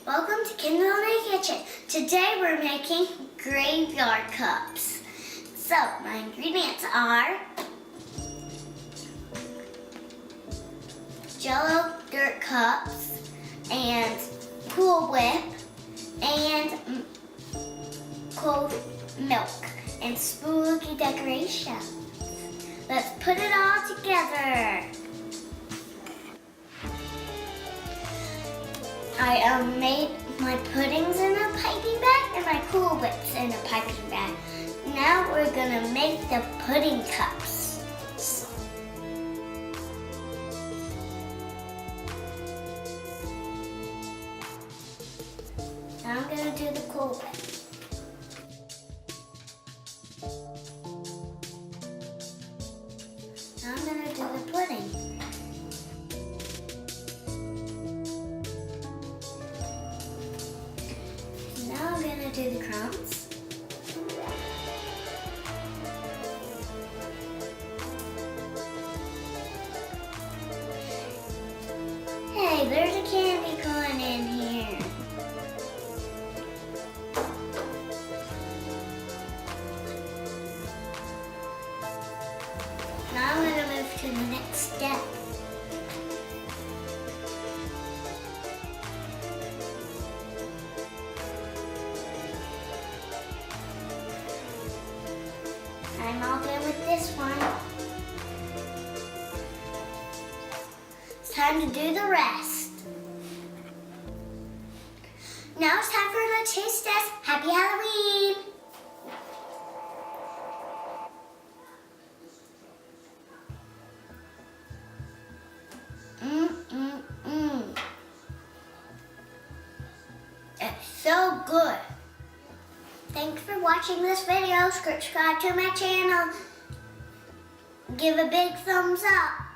Welcome to Kyndal in the Kitchen. Today we're making graveyard cups. So my ingredients are Jello dirt cups and Cool Whip and cold milk and spooky decorations. Let's put it all together. I made my puddings in a piping bag and my Cool Whips in a piping bag. Now we're gonna make the pudding cups. Now I'm gonna do the Cool Whip. Now I'm gonna do the pudding. Now I'm gonna do the crumbs. Hey, there's a candy corn in here. Now I'm gonna move to the next step. I'm all done with this one. It's time to do the rest. Now it's time for the taste test. Happy Halloween! It's so good. Thanks for watching this video. Subscribe to my channel. Give a big thumbs up.